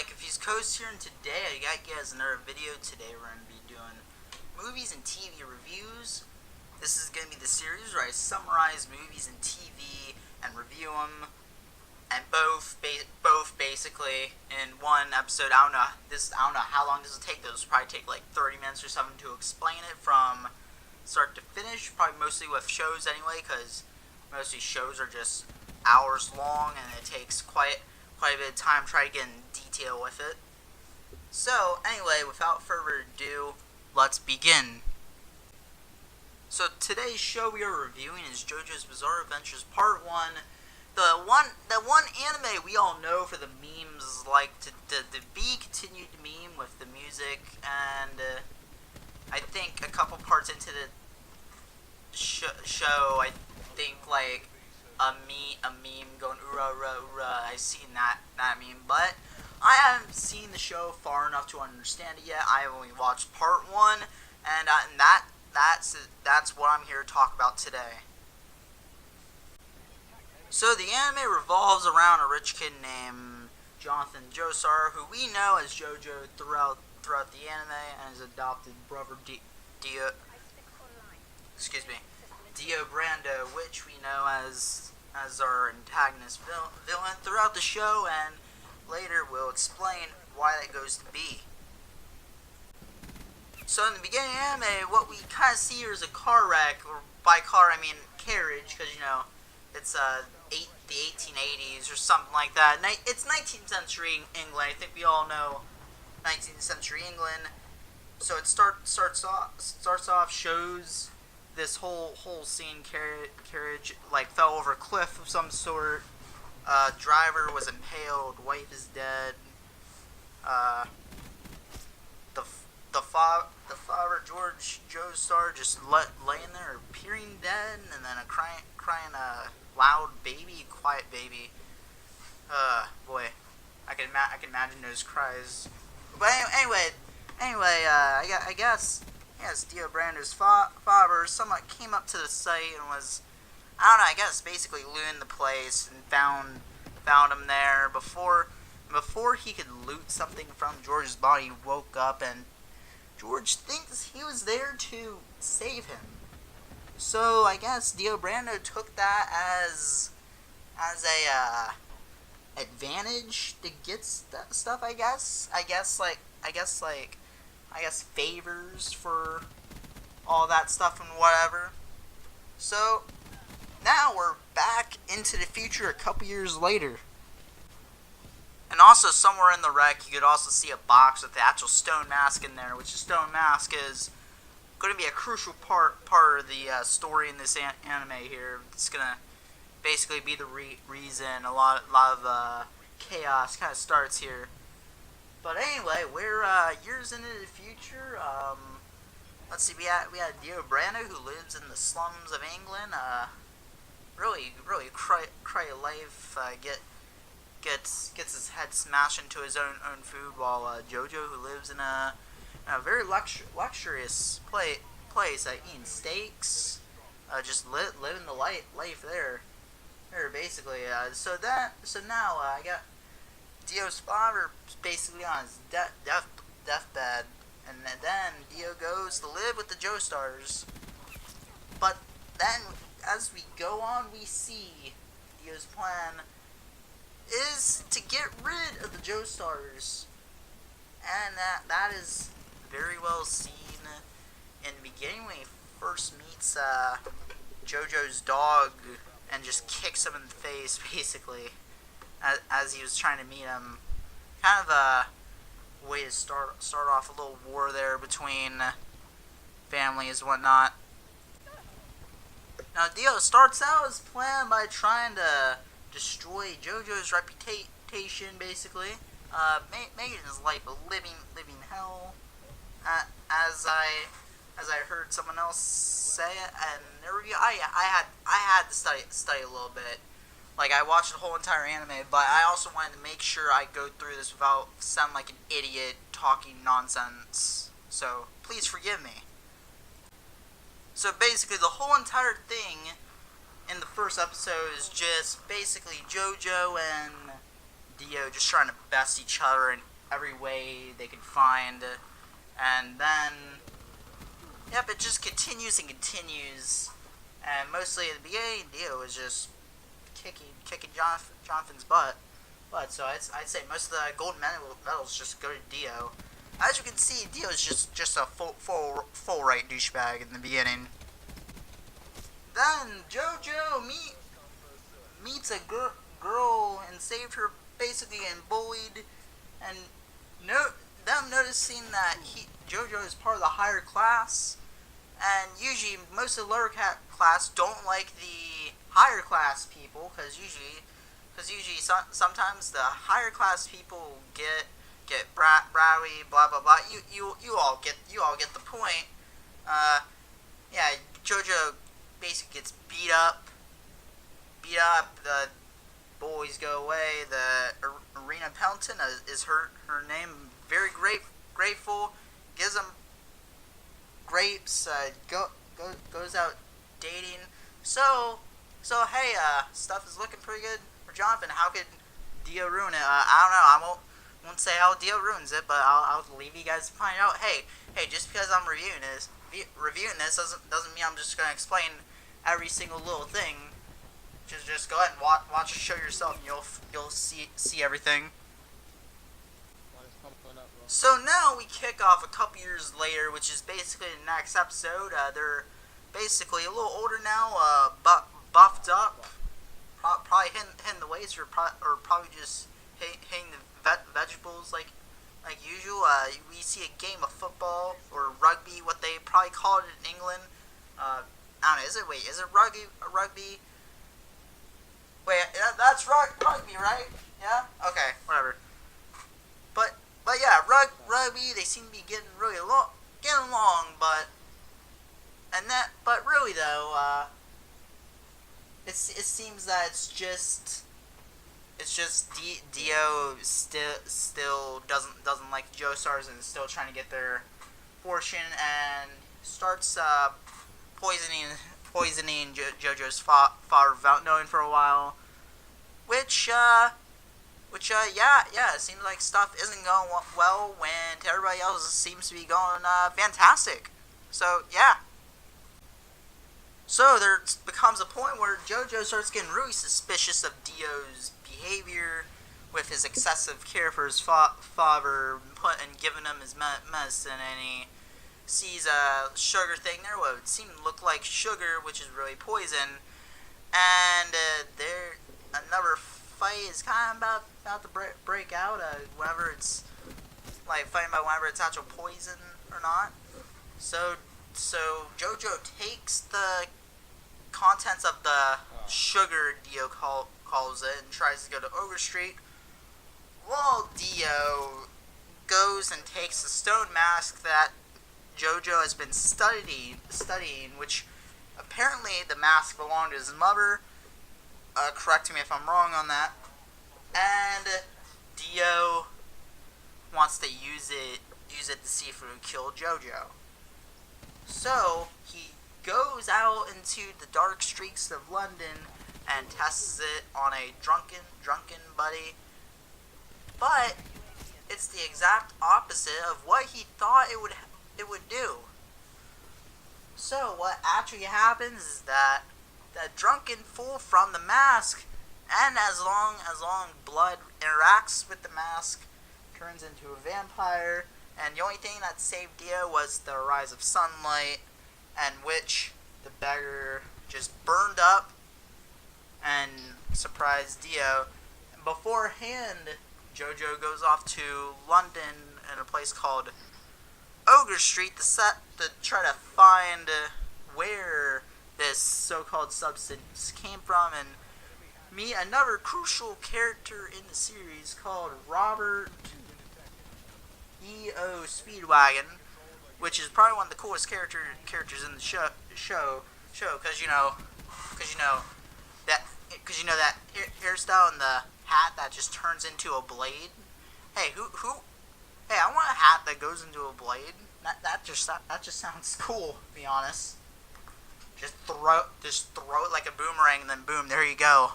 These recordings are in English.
like if he's Coast here, and today I got you guys another video. Today we're going to be doing movies and TV reviews. This is going to be the series where I summarize movies and TV and review them, and both basically in one episode. I don't know how long this will take. This will probably take like 30 minutes or something to explain it from start to finish. Probably mostly with shows anyway, because most of these shows are just hours long, and it takes quite a bit of time to try to get in detail with it. So anyway, without further ado, let's begin. So today's show we are reviewing is JoJo's Bizarre Adventures Part 1. The one anime we all know for the memes, like the be continued meme with the music, and I think a couple parts into the show, I think like a meme going oora oora oora. I've seen that meme, but I haven't seen the show far enough to understand it yet. I only watched part 1, and that's what I'm here to talk about today. So the anime revolves around a rich kid named Jonathan Joestar, who we know as JoJo throughout the anime, and his adopted brother Dio Brando, which we know as our antagonist villain throughout the show, and later we'll explain why that goes to be. So in the beginning of the anime, what we kind of see here is a car wreck, or by car I mean carriage, because it's the 1880s or something like that. It's 19th century England. I think we all know 19th century England. So it starts off, shows this whole scene. Carriage like fell over a cliff of some sort. Driver was impaled. Wife is dead. The father, George Joestar, just laying there, appearing dead, and then a crying loud baby, quiet baby. Boy, I can imagine those cries. But anyway, I guess Dio Brando's father somewhat came up to the site and was, I don't know, I guess basically looting the place, and found him there. Before he could loot something from George's body, he woke up, and George thinks he was there to save him. So I guess Dio Brando took that as a advantage to get stuff. I guess favors for all that stuff and whatever. So now we're back into the future a couple years later. And also somewhere in the wreck you could also see a box with the actual stone mask in there, which the stone mask is going to be a crucial part of the story in this anime here. It's going to basically be the reason a lot of chaos kind of starts here. But anyway, we're years into the future. Let's see, we had Dio Brando, who lives in the slums of England. Really cry life. Gets his head smashed into his own food, while JoJo, who lives in a very luxurious place, eating steaks, just living the life there basically. So now I got Dio's father basically on his deathbed, and then Dio goes to live with the Joestars. But then, as we go on, we see Dio's plan is to get rid of the Joestars, and that is very well seen in the beginning when he first meets JoJo's dog and just kicks him in the face, basically, as he was trying to meet him. Kind of a way to start off a little war there between families and whatnot. Now Dio starts out his plan by trying to destroy JoJo's reputation, basically, making his life a living hell. As I heard someone else say it, and there we go. I had to study a little bit. Like, I watched the whole entire anime, but I also wanted to make sure I go through this without sounding like an idiot talking nonsense. So please forgive me. So basically, the whole entire thing in the first episode is just basically JoJo and Dio just trying to best each other every way they could find, and then yep, it just continues and continues. And mostly at the beginning, Dio was just kicking Jonathan's butt. But so I'd say most of the gold medals just go to Dio. As you can see, Dio is just a full right douchebag in the beginning. Then JoJo meets a girl and saved her basically and bullied, and them noticing that JoJo is part of the higher class, and usually most of the lower class don't like the higher class people because usually sometimes the higher class people get bratty, blah blah blah. You all get the point. Yeah, JoJo basically gets beat up. The boys go away. The Arena Pelton is her name. Very grateful. Gives them grapes. Goes out dating. So hey, stuff is looking pretty good for Jonathan. How could Dio ruin it? I don't know. I won't say how Dio ruins it, but I'll leave you guys to find out. Hey, just because I'm reviewing this doesn't mean I'm just gonna explain every single little thing. Just go ahead and watch the show yourself, and you'll see everything. So now we kick off a couple years later, which is basically the next episode. They're basically a little older now, buffed up, probably hitting the weights, or probably just hitting the vegetables like usual. We see a game of football or rugby, what they probably call it in England. I don't know. Is it rugby? Wait, that's rugby, right? Yeah. Okay, whatever. But yeah, rugby. They seem to be getting along, but really though, it seems that it's just Dio still doesn't like the Joestars and is still trying to get their fortune, and starts poisoning JoJo's father without knowing for a while, which it seems like stuff isn't going well when to everybody else it seems to be going fantastic. So yeah. So there becomes a point where JoJo starts getting really suspicious of Dio's behavior with his excessive care for his father, and giving him his medicine, and he sees a sugar thing there, what would seem to look like sugar, which is really poison, and there another fight is kind of about to break out, whenever it's like fighting about whether it's actual poison or not. So JoJo takes the contents of the sugar, Dio calls it, and tries to go to Ogre Street, while Dio goes and takes the stone mask that JoJo has been studying, which apparently the mask belonged to his mother. Correct me if I'm wrong on that. And Dio wants to use it to see if it would kill JoJo. So he goes out into the dark streets of London and tests it on a drunken buddy. But it's the exact opposite of what he thought it would do. So what actually happens is that the drunken fool from the mask, and as long blood interacts with the mask, turns into a vampire, and the only thing that saved Dio was the rise of sunlight, and which the beggar just burned up and surprised Dio. Beforehand, JoJo goes off to London in a place called Ogre Street to try to find where this so-called substance came from, and meet another crucial character in the series called Robert E.O. Speedwagon, which is probably one of the coolest characters in the show, because you know that hairstyle and the hat that just turns into a blade. Hey, Hey, I want a hat that goes into a blade. That just sounds cool, to be honest. Just throw it like a boomerang, and then boom, there you go.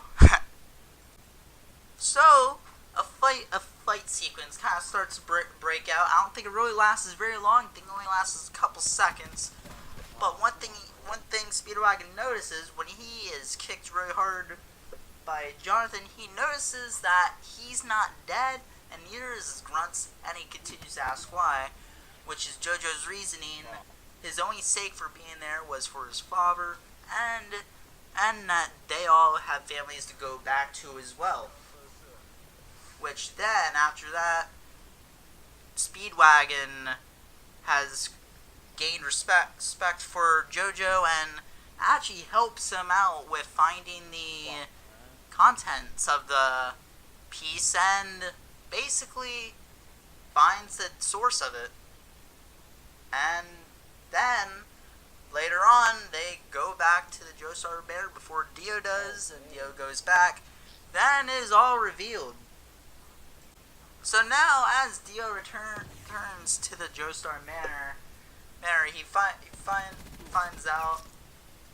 So a fight scene sequence kind of starts to break out. I don't think it really lasts very long. I think it only lasts a couple seconds. But one thing Speedwagon notices when he is kicked really hard by Jonathan, he notices that he's not dead, and neither is his grunts, and he continues to ask why, which is JoJo's reasoning. His only sake for being there was for his father, and that they all have families to go back to as well. Which then, after that, Speedwagon has gained respect for JoJo and actually helps him out with finding the contents of the piece and basically finds the source of it. And then later on they go back to the Joestar Manor before Dio does, and Dio goes back. Then it is all revealed. So now as Dio returns to the Joestar Manor, he finds out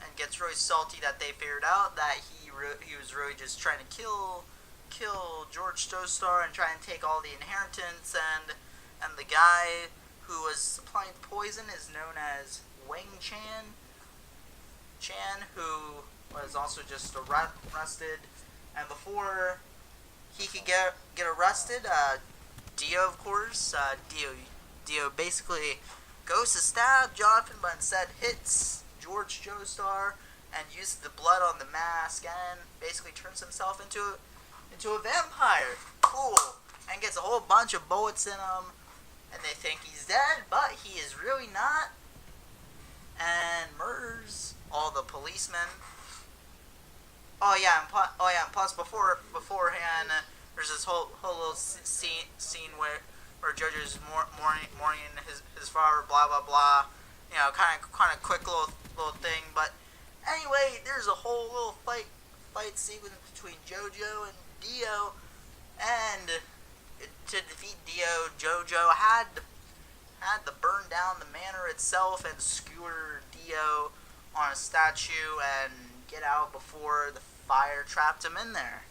and gets really salty that they figured out that he was really just trying to kill George Joestar and try and take all the inheritance, and the guy who was supplying the poison is known as Wang Chan, who was also just arrested, and before he could get arrested, Dio, of course, Dio basically goes to stab Jonathan, but instead hits George Joestar and uses the blood on the mask and basically turns himself into a vampire. Cool. And gets a whole bunch of bullets in him, and they think he's dead, but he is really not. And murders all the policemen. Oh yeah, and plus beforehand, there's this whole little scene where JoJo's mourning his father, blah blah blah. You know, kind of quick little thing. But anyway, there's a whole little fight sequence between JoJo and Dio, and to defeat Dio, JoJo had to burn down the manor itself and skewer Dio on a statue and get out before the fire trapped him in there.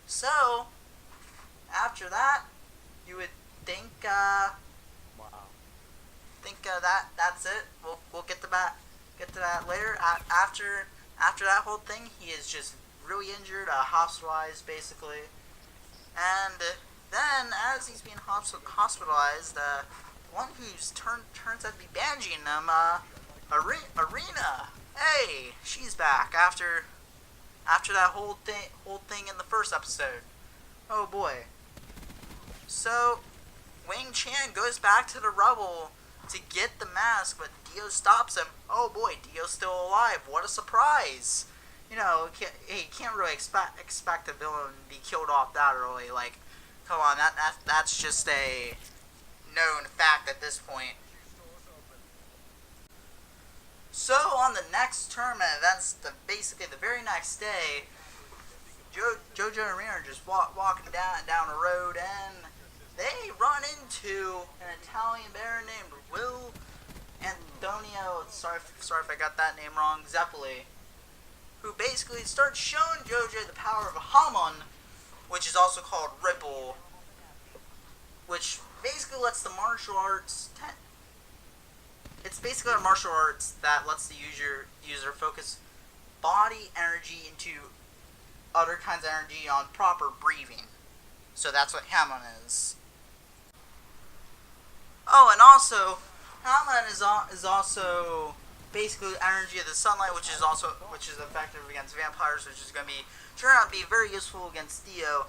So after that, you would think that's it. We'll get to that later. After that whole thing, he is just really injured, hospitalized basically, and then as he's being hospitalized, the one who's turns out to be bandaging him, Arena. Hey, she's back after that whole thing in the first episode. Oh boy. So Wang Chan goes back to the rubble to get the mask, but Dio stops him. Oh boy, Dio's still alive. What a surprise. You know, he can't really expect a villain to be killed off that early. Like, come on, that's just a known fact at this point. So on the next tournament events, basically the very next day, JoJo and Rena are just walking down the road, and they run into an Italian bear named Will Antonio, sorry if I got that name wrong, Zeppeli, who basically starts showing JoJo the power of Hamon, which is also called Ripple, which basically lets the martial arts... It's basically a martial arts that lets the user focus body energy into other kinds of energy on proper breathing. So that's what Hamon is. Oh, and also, Hamon is also basically energy of the sunlight, which is effective against vampires, which is going to turn out to be very useful against Dio.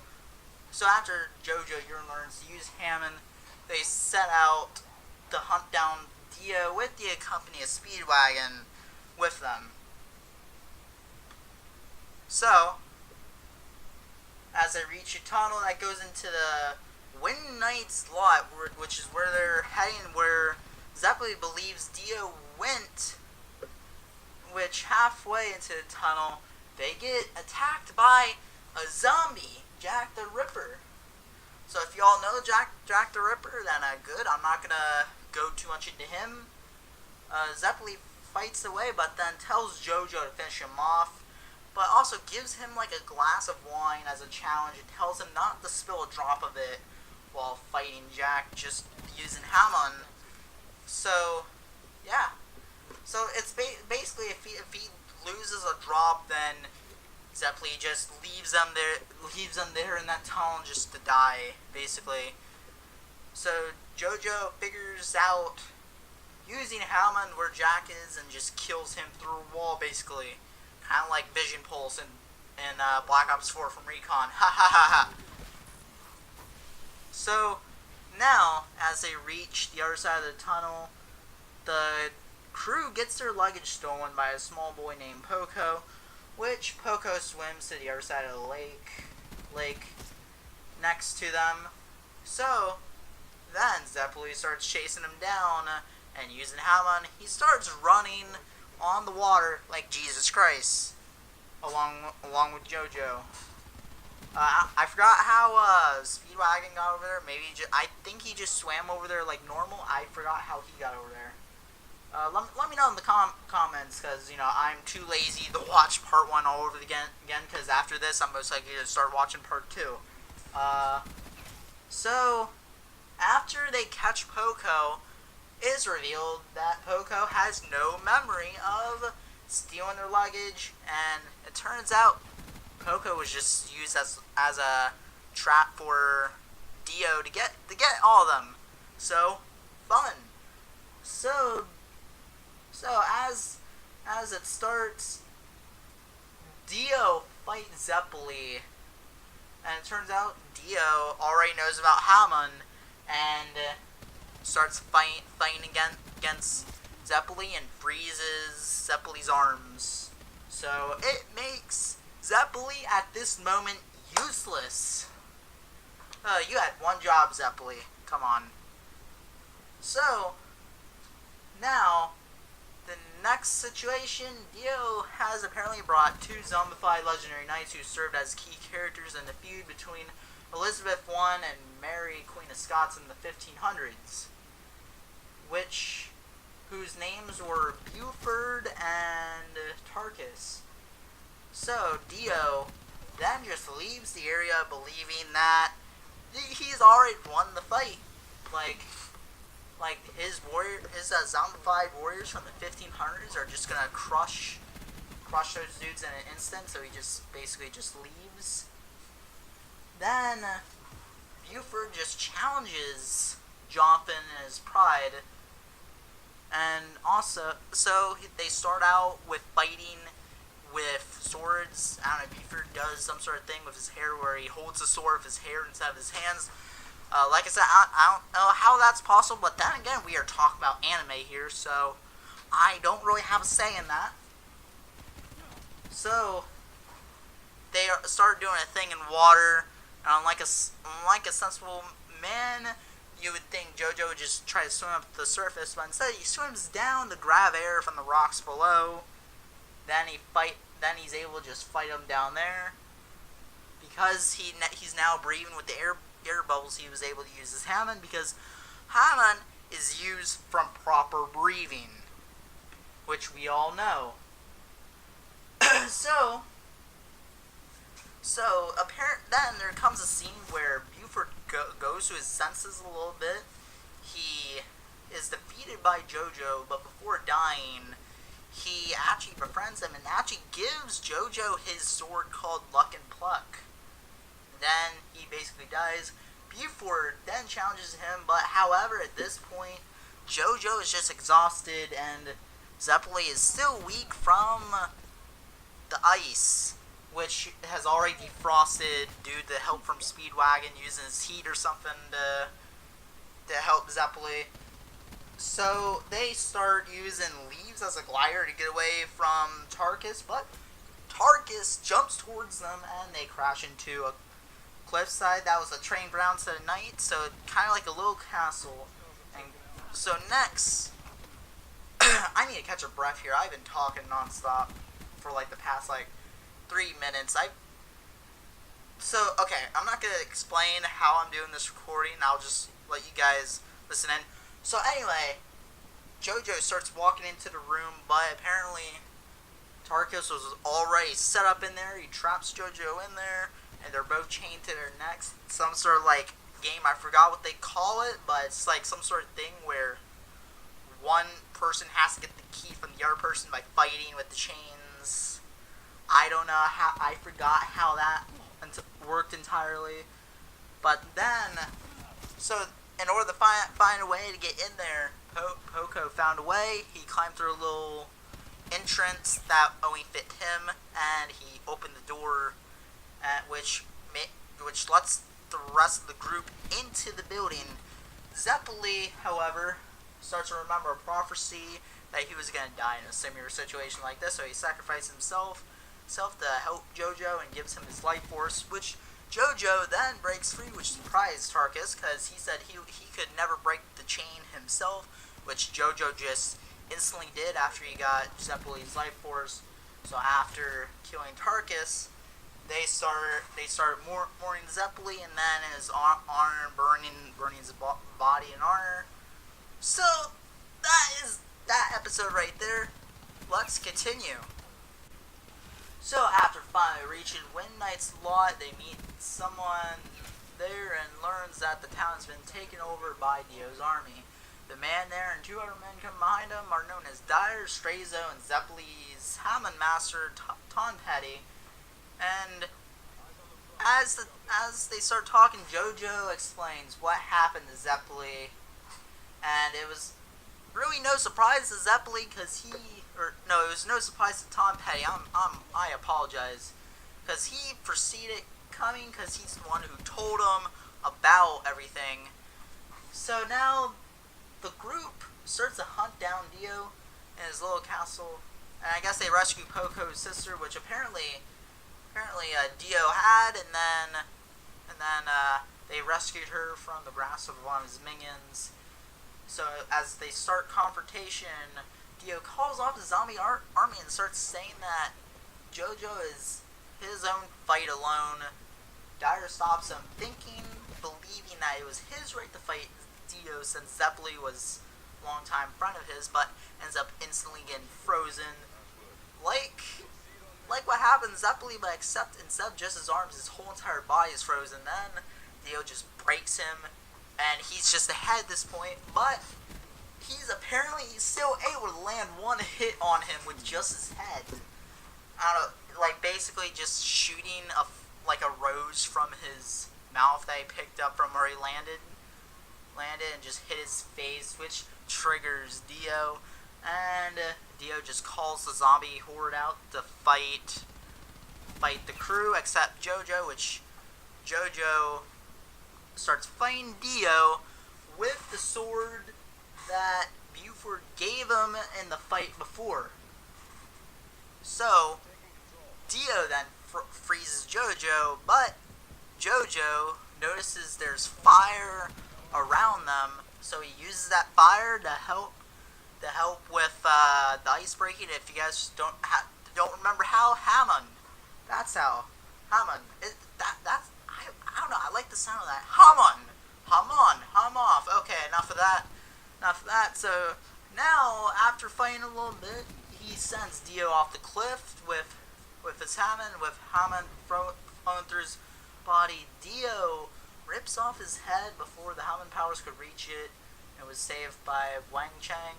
So after JoJo learns to use Hamon, they set out to hunt down Dio with the company of Speedwagon with them. So, as they reach a tunnel that goes into the Wind Knight's lot, which is where they're heading, where Zeppeli believes Dio went, which halfway into the tunnel, they get attacked by a zombie, Jack the Ripper. So if y'all know Jack the Ripper, then good. I'm not gonna go too much into him. Zeppeli fights away, but then tells JoJo to finish him off. but also gives him like a glass of wine as a challenge and tells him not to spill a drop of it while fighting Jack, just using Hammond. So, yeah. So it's basically if he loses a drop, then Zeppeli just leaves them there in that tunnel just to die, basically. So JoJo figures out using Hammond where Jack is and just kills him through a wall, basically. Kind of like Vision Pulse in Black Ops 4 from Recon. Ha ha ha ha. So, now, as they reach the other side of the tunnel, the crew gets their luggage stolen by a small boy named Poco, which Poco swims to the other side of the lake next to them. So, then Zeppeli starts chasing him down, and using Hammond, he starts running on the water like Jesus Christ, along with JoJo. I forgot how Speedwagon got over there. Maybe I think he just swam over there like normal. I forgot how he got over there. Let me know in the comments, because I'm too lazy to watch part 1 all over again. Because after this, I'm most likely to start watching part 2. So after they catch Poco, it is revealed that Poco has no memory of stealing their luggage, and it turns out Poco was just used as a trap for Dio to get all of them. So fun. So as it starts, Dio fights Zeppeli, and it turns out Dio already knows about Hammond and starts fighting against Zeppeli and freezes Zeppeli's arms. So it makes Zeppeli at this moment useless. You had one job, Zeppeli. Come on. So, now, the next situation, Dio has apparently brought 2 zombified legendary knights who served as key characters in the feud between Ep.1 and Mary, Queen of Scots in the 1500s, whose names were Buford and Tarkus. So Dio then just leaves the area believing that he's already won the fight. Like his zombified warriors from the 1500s are just gonna crush those dudes in an instant. So he just basically just leaves. Then Buford just challenges Jonathan and his pride, and also they start out with fighting with swords. I don't know, Buford does some sort of thing with his hair where he holds the sword with his hair instead of his hands. Like I said, I don't know how that's possible, but then again, we are talking about anime here, so I don't really have a say in that. So they started doing a thing in water, and like a sensible man, you would think JoJo would just try to swim up to the surface, but instead he swims down to grab air from the rocks below. Then he's able to just fight them down there. Because he's now breathing with the air bubbles, he was able to use his Hammond, because Hammond is used from proper breathing, which we all know. Then there comes a scene where Buford goes to his senses a little bit. He is defeated by JoJo, but before dying, he actually befriends him and actually gives JoJo his sword called Luck and Pluck. Then he basically dies. Buford then challenges him, but however, at this point, JoJo is just exhausted, and Zeppeli is still weak from the ice, which has already defrosted due to help from Speedwagon using his heat or something to help Zeppeli. So they start using leaves as a glider to get away from Tarkus, but Tarkus jumps towards them and they crash into a cliffside that was a train ground to the night, so kind of like a little castle. And so next, I need to catch a breath here. I've been talking nonstop for like the past 3 minutes. Okay, I'm not gonna explain how I'm doing this recording. I'll just let you guys listen in. So anyway, JoJo starts walking into the room, but apparently Tarkus was already set up in there. He traps JoJo in there, and they're both chained to their necks. Some sort of like game, I forgot what they call it, but it's like some sort of thing where one person has to get the key from the other person by fighting with the chains. I don't know how, I forgot how that worked entirely. But then, so in order to find a way to get in there, Poco found a way. He climbed through a little entrance that only fit him, and he opened the door, which lets the rest of the group into the building. Zeppeli, however, starts to remember a prophecy that he was going to die in a similar situation like this, so he sacrificed himself to help JoJo and gives him his life force, which JoJo then breaks free, which surprised Tarkus, because he said he could never break the chain himself, which JoJo just instantly did after he got Zeppeli's life force. So after killing Tarkus, they start mourning Zeppeli, and then his honor burning his body in honor. So that is that episode right there. Let's continue. So after finally reaching Wind Knight's lot, they meet someone there and learns that the town has been taken over by Dio's army. The man there and two other men come behind him are known as Dyer, Strazo, and Zeppeli's Hammond Master, Tonpetty. And as they start talking, JoJo explains what happened to Zeppeli, and it was really no surprise to Zeppeli because it was no surprise to Tonpetty. I apologize, because he proceeded coming because he's the one who told him about everything. So now the group starts to hunt down Dio in his little castle, and I guess they rescue Poco's sister, which apparently Dio had, and then they rescued her from the grasp of one of his minions. So as they start confrontation, Dio calls off the zombie army and starts saying that JoJo is his own fight alone. Dyer stops him, believing that it was his right to fight Dio since Zeppeli was a long-time friend of his, but ends up instantly getting frozen. Like what happened to Zeppeli, but instead of just his arms, his whole entire body is frozen. Then Dio just breaks him, and he's just ahead at this point, but he's still able to land one hit on him with just his head. I don't know, like basically just shooting a rose from his mouth that he picked up from where he landed and just hit his face, which triggers Dio, and Dio just calls the zombie horde out to fight the crew except JoJo, which JoJo starts fighting Dio with the sword that Buford gave him in the fight before. So Dio then freezes JoJo, but JoJo notices there's fire around them, so he uses that fire to help with the ice breaking. If you guys don't remember how Hammond, that's how Hammond. I don't know. I like the sound of that. Hammond, hum off. Okay, enough of that. So now, after fighting a little bit, he sends Dio off the cliff with his Hammond, flowing through his body. Dio rips off his head before the Hammond powers could reach it, and was saved by Wang Chen,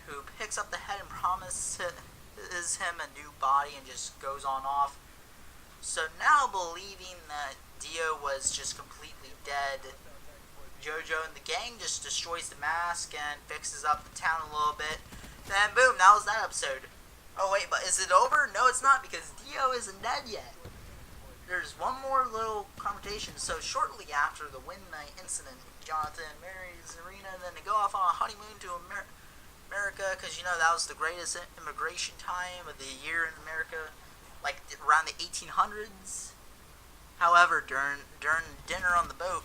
who picks up the head and promises him a new body and just goes on off. So now, believing that Dio was just completely dead, JoJo and the gang just destroys the mask and fixes up the town a little bit. Then boom, that was that episode. Oh wait, but is it over? No, it's not, because Dio isn't dead yet. There's one more little confrontation. So shortly after the Wind Knight incident, Jonathan marries Irina, and then they go off on a honeymoon to America, because that was the greatest immigration time of the year in America, like around the 1800s. However, during dinner on the boat,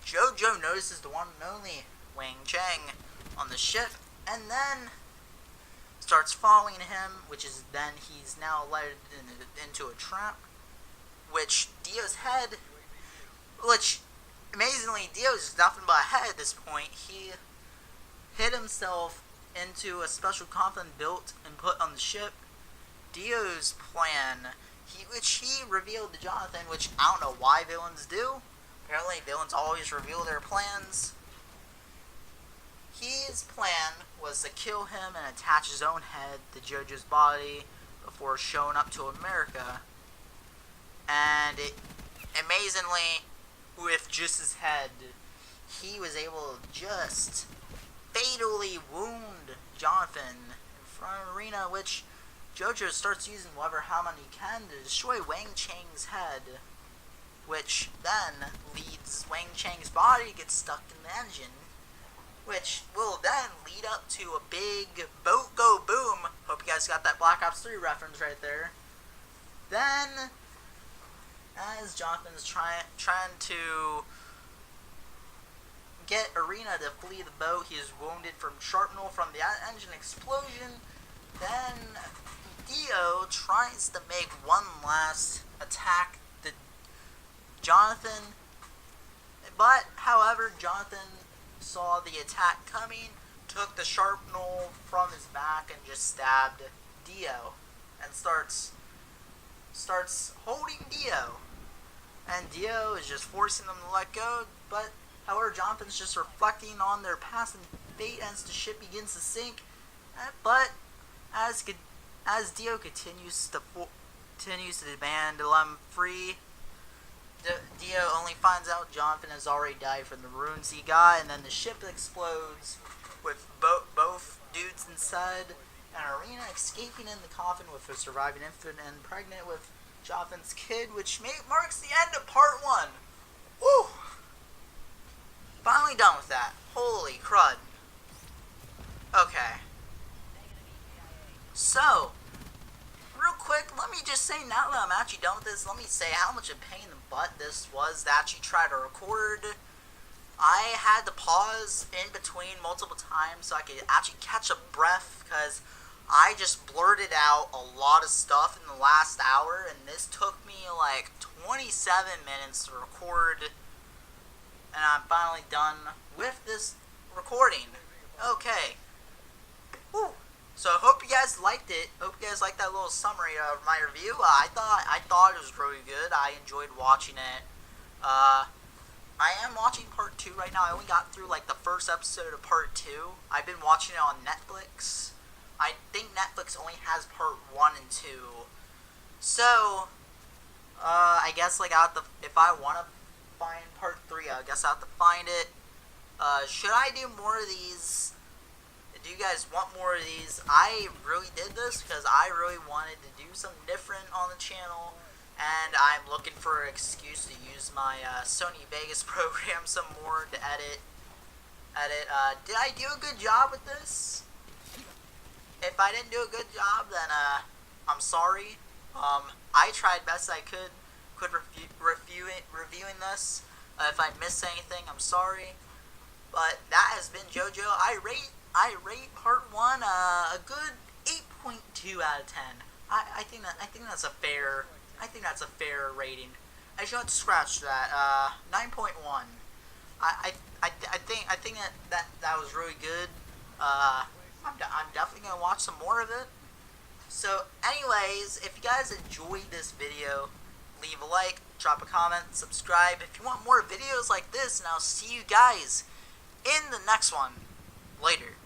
JoJo notices the one and only Wang Cheng on the ship, and then starts following him, he's now led into a trap, which amazingly, Dio's nothing but a head at this point. He hid himself into a special coffin built and put on the ship, Dio's plan, which he revealed to Jonathan, which I don't know why villains do. Apparently villains always reveal their plans. His plan was to kill him and attach his own head to JoJo's body before showing up to America. And amazingly, with just his head, he was able to just fatally wound Jonathan in front of Arena, which JoJo starts using whatever hammer he can to destroy Wang Chang's head, which then leads Wang Chang's body to get stuck in the engine, which will then lead up to a big boat go boom. Hope you guys got that Black Ops 3 reference right there. Then, as Jonathan's trying to get Arena to flee the boat, he is wounded from shrapnel from the engine explosion. Then Dio tries to make one last attack to Jonathan, but however, Jonathan saw the attack coming, took the shrapnel from his back and just stabbed Dio, and starts holding Dio, and Dio is just forcing them to let go. But however, Jonathan's just reflecting on their past and fate as the ship begins to sink. But as Dio continues to demand to let him free, Dio only finds out Jonathan has already died from the wounds he got, and then the ship explodes with both dudes inside, and Arena escaping in the coffin with her surviving infant and pregnant with Jonathan's kid, which marks the end of part 1. Woo! Finally done with that. Holy crud. Okay. So, real quick, let me just say, now that I'm actually done with this, let me say how much of a pain in the butt this was to actually try to record. I had to pause in between multiple times so I could actually catch a breath, because I just blurted out a lot of stuff in the last hour, and this took me like 27 minutes to record, and I'm finally done with this recording. Okay. Woo. So I hope you guys liked it. Hope you guys liked that little summary of my review. I thought it was really good. I enjoyed watching it. I am watching part 2 right now. I only got through like the first episode of part 2. I've been watching it on Netflix. I think Netflix only has part 1 and 2. So, I guess like if I want to find part 3, I guess I'll have to find it. Should I do more of these? Do you guys want more of these? I really did this because I really wanted to do something different on the channel, and I'm looking for an excuse to use my Sony Vegas program some more to edit. Did I do a good job with this? If I didn't do a good job, then I'm sorry. I tried best I could reviewing this. If I missed anything, I'm sorry. But that has been JoJo. I rate part 1 a good 8.2 out of 10. I think that's a fair rating. I should have scratched that. 9.1. I think that was really good. I'm definitely gonna watch some more of it. So, anyways, if you guys enjoyed this video, leave a like, drop a comment, subscribe if you want more videos like this, and I'll see you guys in the next one. Later.